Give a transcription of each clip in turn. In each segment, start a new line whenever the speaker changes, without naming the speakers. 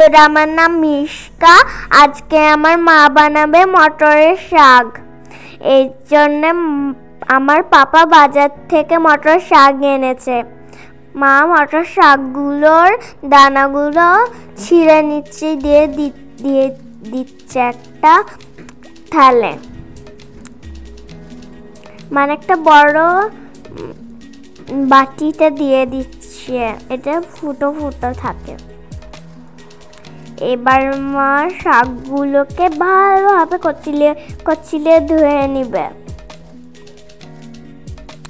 বন্ধুরা, আমার নাম মিশকা। আজকে আমার মা বানাবে মটরের শাক। এই জন্য আমার পাপা বাজার থেকে মটর শাক এনেছে। মা মটর শাকগুলোর দানাগুলো ছিঁড়ে নিচ্ছে, দিয়ে দিচ্ছে একটা থালে, মানে একটা বড় বাটিতে দিয়ে দিচ্ছে। এটা ফুটো ফুটো থাকে। এবার মা শাকগুলোকে ভালোভাবে কচলিয়ে ধুয়ে নিবে।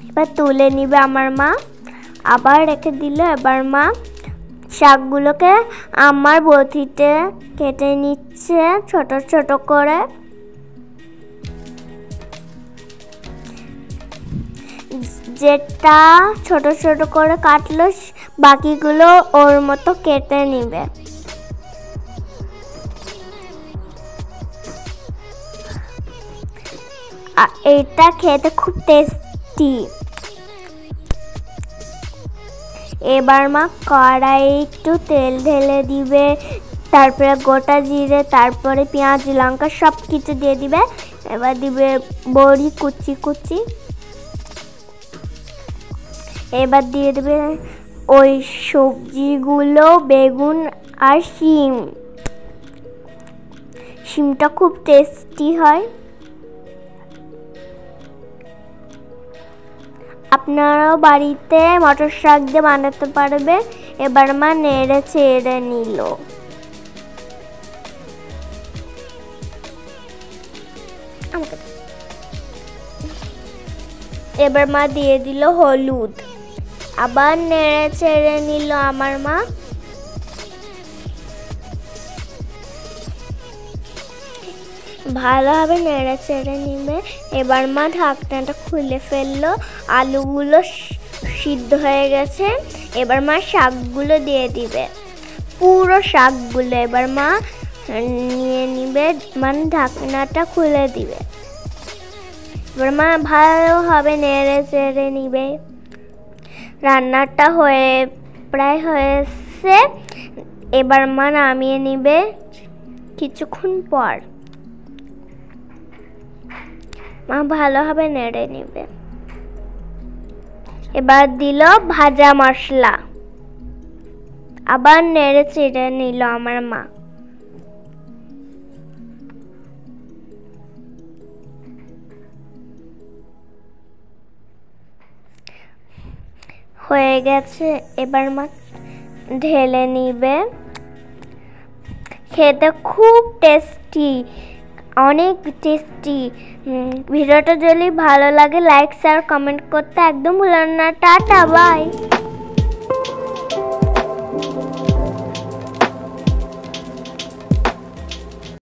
এবার তুলে নিবে আমার মা, আবার রেখে দিল। এবার মা শাকগুলোকে আমার বটিতে কেটে নিচ্ছে ছোট ছোট করে। যেটা ছোট ছোট করে কাটলো বাকিগুলো ওর মতো কেটে নিবে। এটা খেতে খুব টেস্টি। এবার মা কড়াই একটু তেল ঢেলে দিবে, তারপরে গোটা জিরে, তারপরে পেঁয়াজ লঙ্কা সব কিছু দিয়ে দিবে। এবার দিবে বড়ি কুচি কুচি। এবার দিয়ে দেবে ওই সবজিগুলো, বেগুন আর শিমটা খুব টেস্টি হয়। আপনারাও বাড়িতে মটর শাক দিয়ে বানাতে পারবে। এবার মা নেড়ে ছেড়ে নিল। এবার মা দিয়ে দিল হলুদ, আবার নেড়ে ছেড়ে নিল আমার মা। ভালোভাবে নেড়ে চেড়ে নিবে। এবার মা ঢাকনাটা খুলে ফেললো। আলুগুলো সিদ্ধ হয়ে গেছে। এবার মা শাকগুলো দিয়ে দিবে, পুরো শাকগুলো। এবার মা নিয়ে নিবে, মানে ঢাকনাটা খুলে দিবে। এবার মা ভালোভাবে নেড়ে চেড়ে নিবে। রান্নাটা প্রায় হয়েছে। এবার মা নামিয়ে নিবে কিছুক্ষণ পর। মা ভালোভাবে নেড়ে নিবে। এবার দিল ভাজা মশলা, আবার নেড়ে চেড়ে নিল আমার মা। হয়ে গেছে। এবার মা ঢেলে নিবে। খেতে খুব টেস্টি, অনেক টেস্টি। ভিডিওটা যদি ভালো লাগে লাইক শেয়ার কমেন্ট করতে একদম ভুলেন না। Tata, by.